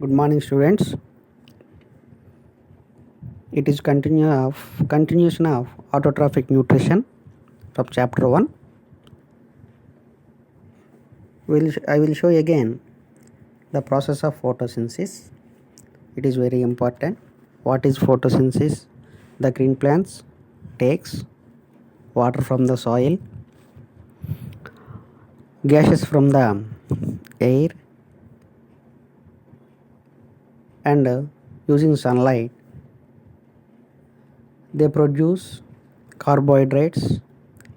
Good morning, students. It is continuation of autotrophic nutrition from chapter 1. I will show you again the process of photosynthesis. It is very important. What is photosynthesis? The green plants takes water from the soil, gases from the air, and using sunlight they produce carbohydrates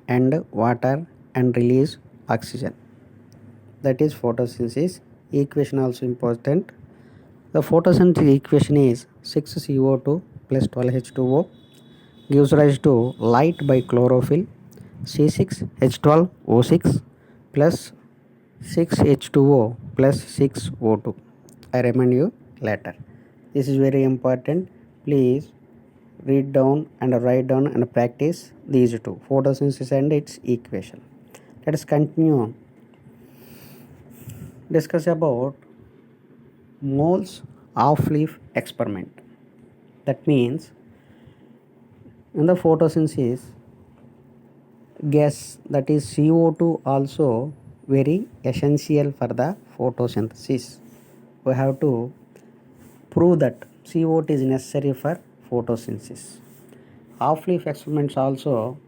and water and release oxygen. That is photosynthesis. Equation also important. The photosynthesis equation is 6CO2 plus 12H2O gives rise to light by chlorophyll, C6H12O6 plus 6H2O plus 6O2. I remind you later. This is very important. Please read down and write down and practice these two, photosynthesis and its equation. Let us continue discuss about Moll's off-leaf experiment. That means in the photosynthesis gas, that is CO2, also very essential for the photosynthesis. We have to prove that CO2 is necessary for photosynthesis. Off-leaf experiments also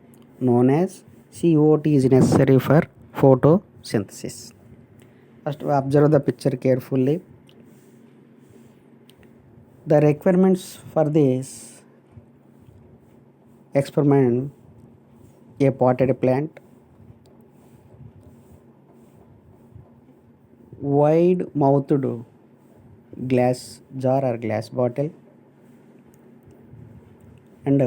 known as CO2 is necessary for photosynthesis. First observe the picture carefully. The requirements for this experiment: a potted plant, wide mouthed glass jar or glass bottle, and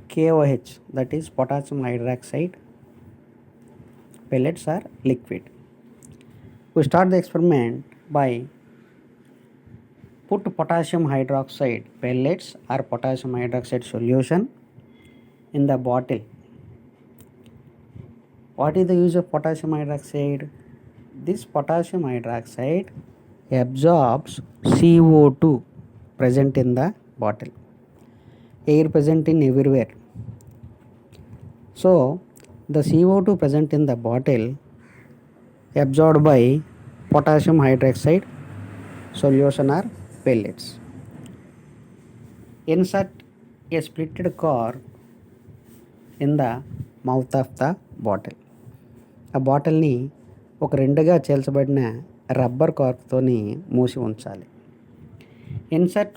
KOH, that is potassium hydroxide pellets or liquid. We start the experiment by put potassium hydroxide pellets or potassium hydroxide solution in the bottle. What is the use of potassium hydroxide? This potassium hydroxide absorbs CO2 present in the bottle. Air present in everywhere. So the CO2 present in the bottle absorbed by potassium hydroxide solution or pellets. Insert a splitted cork in the mouth of the bottle. ఆ బాటిల్ని ఒక రెండుగా చేల్చబడిన rubber కార్క్తోని మూసి ఉంచాలి. Insert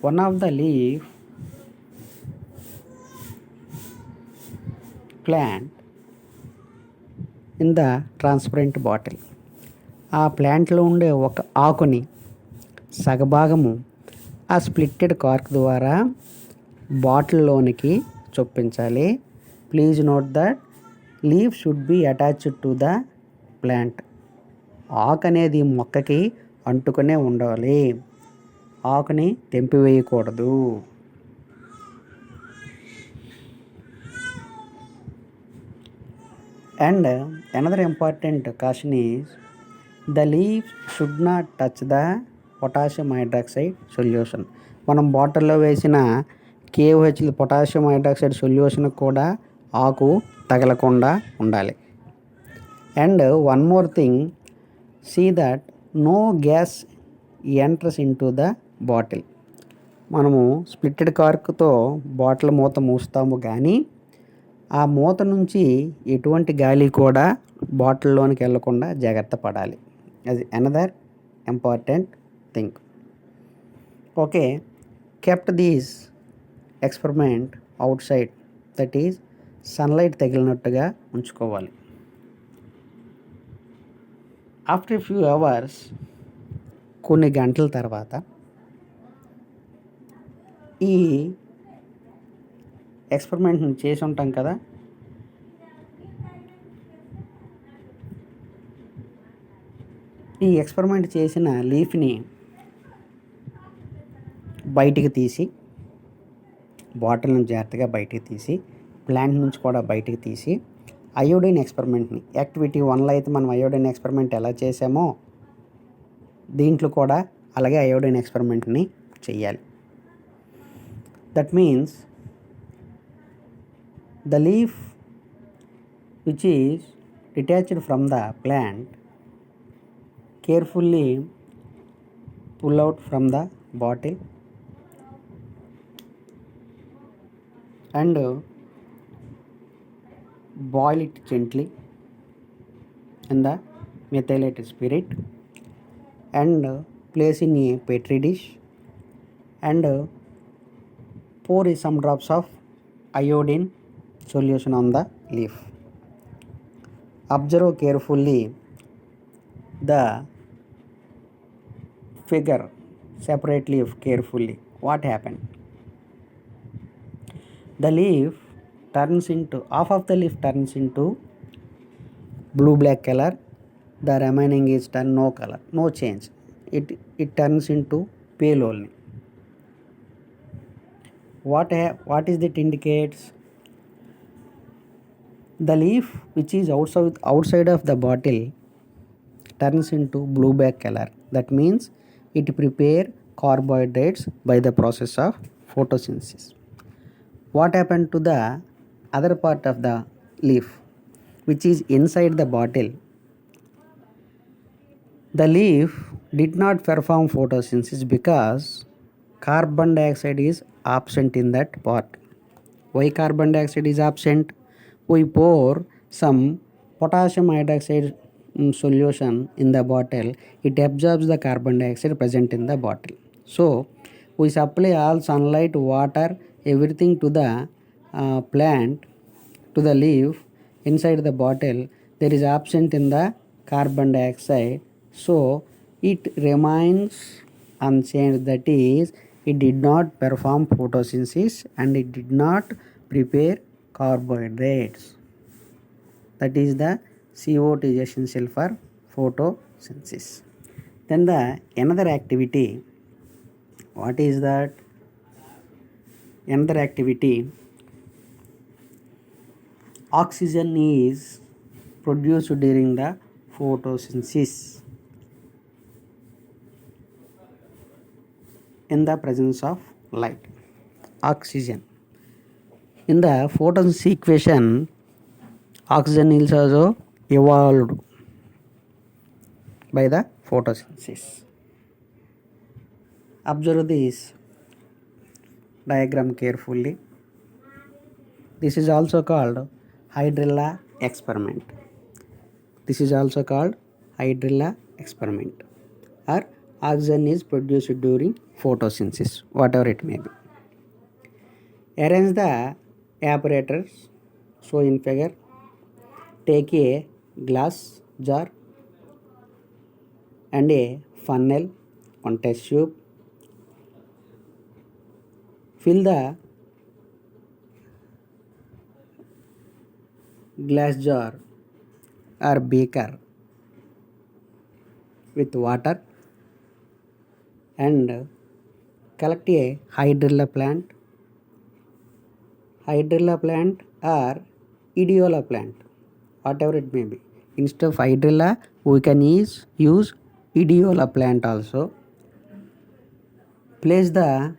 one of the leaf plant in the transparent bottle. ఆ ప్లాంట్లో ఉండే ఒక ఆకుని సగభాగము ఆ స్ప్లిట్టెడ్ కార్క్ ద్వారా బాటిల్లోనికి చొప్పించాలి. Please note that leaf should be attached to the plant. ఆకు అనేది మొక్కకి అంటుకునే ఉండాలి. ఆకుని తెంపివేయకూడదు. And another important caution is the leaf should not touch the potassium hydroxide solution. మనం బాటిల్లో వేసిన KOH పొటాషియం హైడ్రాక్సైడ్ సొల్యూషన్ కూడా ఆకు తగలకుండా ఉండాలి. And one more thing, see that no gas enters into the bottle. మనము splitted కార్క్తో bottle మూత మూస్తాము, కానీ ఆ మూత నుంచి ఎటువంటి గాలి కూడా బాటిల్లోనికి వెళ్లకుండా జాగ్రత్త పడాలి. అది another important thing. Okay, kept these experiment outside, that is sunlight తగిలినట్టుగా ఉంచుకోవాలి. ఆఫ్టర్ ఫ్యూ అవర్స్, కొన్ని గంటల తర్వాత ఈ ఎక్స్పెరిమెంట్ని చేసి ఉంటాం కదా, ఈ ఎక్స్పెరిమెంట్ చేసిన లీఫ్ని బయటికి తీసి, బాటిల్ నుంచి జాగ్రత్తగా బయటికి తీసి, ప్లాంట్ నుంచి కూడా బయటికి తీసి, అయోడిన్ ఎక్స్పెరిమెంట్ని యాక్టివిటీ 1లో అయితే మనం అయోడిన్ ఎక్స్పెరిమెంట్ ఎలా చేసామో దీంట్లో కూడా అలాగే అయోడిన్ ఎక్స్పెరిమెంట్ని చెయ్యాలి. That means the leaf which is detached from the plant carefully pull out from the bottle and boil it gently in the methylated spirit and place in a petri dish and pour some drops of iodine solution on the leaf. Observe carefully the figure separately carefully. What happened? The leaf turns into, half of the leaf turns into blue black color, the remaining is turn no color, no change. It turns into pale only. What is that indicates? The leaf which is outside of the bottle turns into blue black color. That means it prepare carbohydrates by the process of photosynthesis. What happened to the other part of the leaf which is inside the bottle? The leaf did not perform photosynthesis because carbon dioxide is absent in that part. Why carbon dioxide is absent? We pour some potassium hydroxide solution in the bottle. It absorbs the carbon dioxide present in the bottle. So we supply all sunlight, water, everything to the plant, to the leaf inside the bottle. There is absent in the carbon dioxide, so it remains unchanged. That is, it did not perform photosynthesis and it did not prepare carbohydrates. That is the CO2 is essential for photosynthesis. Then the another activity, what is that? Another activity, oxygen is produced during the photosynthesis in the presence of light. Oxygen in the photosynthesis equation, oxygen is also evolved by the photosynthesis. Observe this diagram carefully. This is also called hydrilla experiment. This is also called hydrilla experiment, or oxygen is produced during photosynthesis, whatever it may be. Arrange the apparatus shown in figure. Take a glass jar and a funnel, one test tube. Fill the glass jar or beaker with water and collect a hydrilla plant or ideola plant, whatever it may be. Instead of hydrilla, we can use ideola plant also. Place the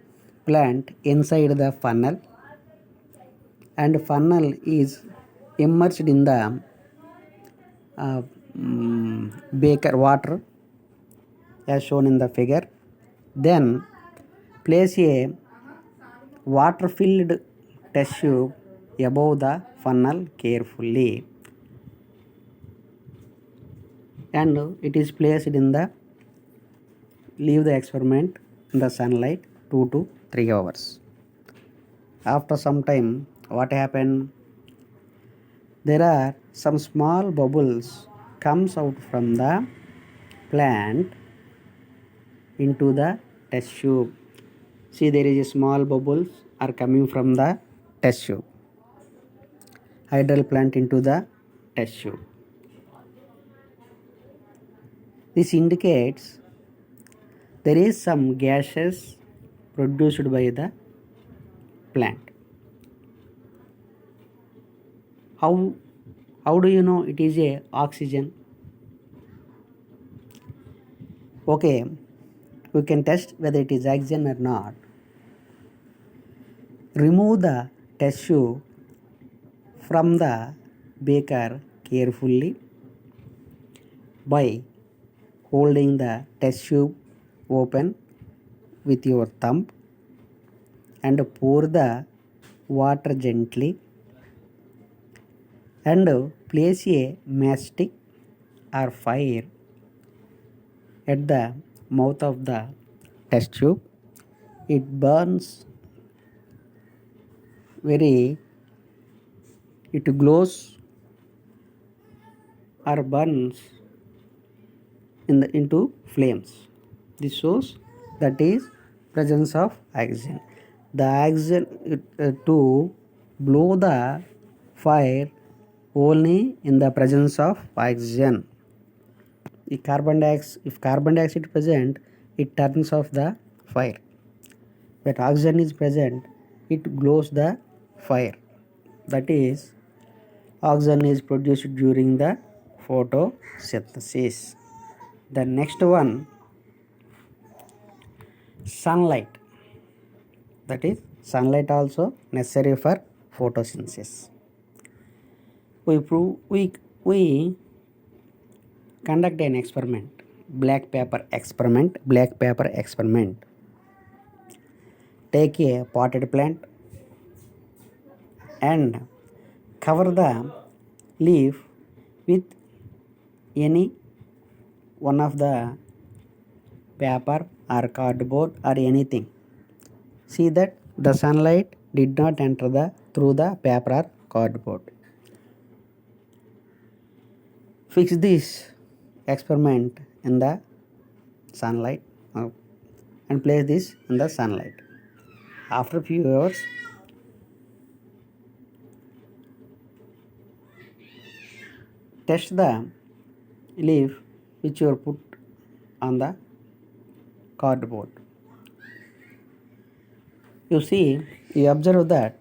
plant inside the funnel and funnel is immersed in the beaker water as shown in the figure. Then place a water filled test tube above the funnel carefully and it is placed in the, leave the experiment in the sunlight 2 to 3 hours. After some time, what happened? There are some small bubbles comes out from the plant into the test tube. See, there is a small bubbles are coming from the test tube, hydrilla plant into the test tube. This indicates there is some gases produced by the plant. How do you know it is a oxygen? Okay, we can test whether it is oxygen or not. Remove the test tube from the beaker carefully by holding the test tube open with your thumb and pour the water gently and place a matchstick or fire at the mouth of the test tube. It burns it glows or burns into flames. This shows that is presence of oxygen. The oxygen to blow the fire only in the presence of oxygen. If carbon dioxide is present, it turns off the fire. When oxygen is present, it glows the fire. That is, oxygen is produced during the photosynthesis. The next one, sunlight. That is, sunlight also necessary for photosynthesis. We conduct an experiment, black paper experiment. Take a potted plant and cover the leaf with any one of the paper or cardboard or anything. See that the sunlight did not enter through the paper or cardboard. Fix this experiment in the sunlight and place this in the sunlight. After few hours, test the leaf which you put on the cardboard. You observe that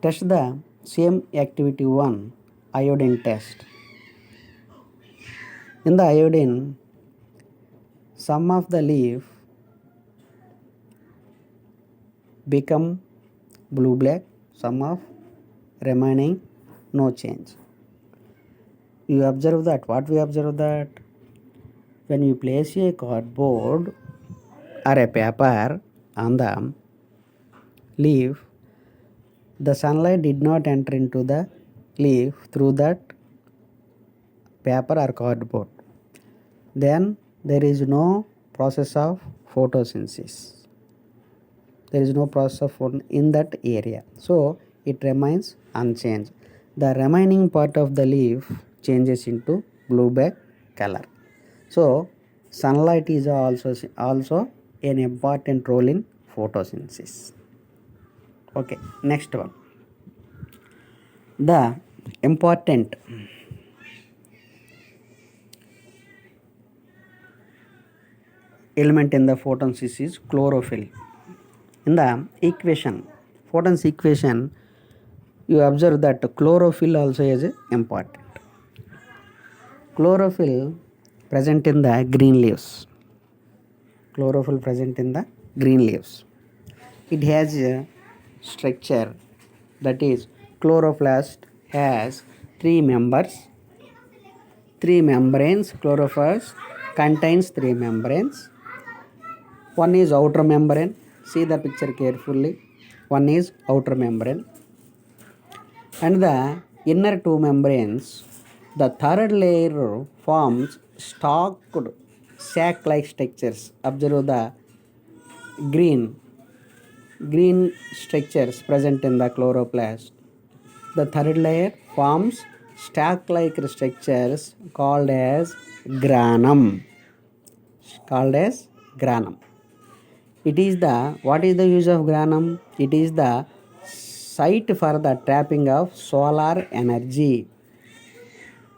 test the same activity 1, iodine test. In the iodine, some of the leaf become blue black, some of remaining no change. You observe that. What we observe that when you place a cardboard or a paper on the leaf, the sunlight did not enter into the leaf through that paper or cardboard. Then there is no process of photosynthesis. There is no process of in that area. So it remains unchanged. The remaining part of the leaf changes into blue black color. So sunlight is also an important role in photosynthesis. Okay, next one. The important element in the photosynthesis is chlorophyll. In the photosynthesis equation, you observe that chlorophyll also is important. Chlorophyll present in the green leaves. It has a structure, that is, chloroplast has 3 members, 3 membranes. Chloroplast contains 3 membranes. One is outer membrane. See the picture carefully. One is outer membrane. And the inner 2 membranes, the third layer forms stalked sac-like structures. Observe the green structures present in the chloroplast. The third layer forms stalk-like structures called as granum. What is the use of granum? It is the site for the trapping of solar energy.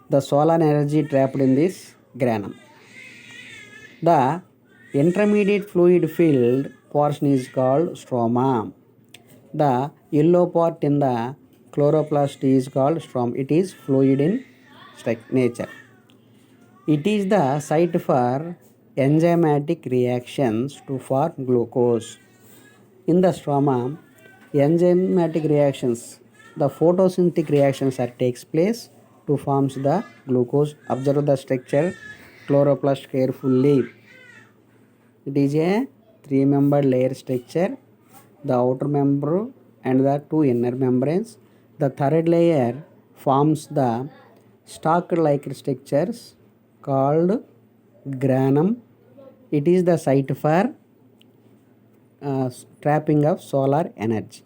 The solar energy trapped in this granum. The intermediate fluid filled portion is called stroma. The yellow part in the chloroplast is called stroma. It is fluid in nature. It is the site for enzymatic reactions to form glucose. In the stroma, enzymatic reactions, the photosynthetic reactions that takes place to forms the glucose. Observe the structure chloroplast carefully. It is a three-membered layer structure, the outer membrane and the two inner membranes. The third layer forms the stalk-like structures called granum. It is the site for trapping of solar energy.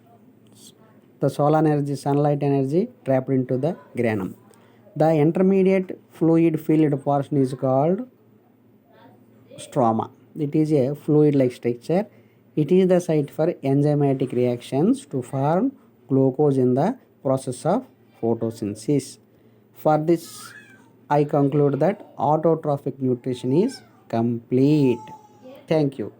The solar energy, sunlight energy trapped into the granum. The intermediate fluid filled portion is called stroma. It is a fluid-like structure. It is the site for enzymatic reactions to form glucose in the process of photosynthesis. For this, I conclude that autotrophic nutrition is complete. Thank you.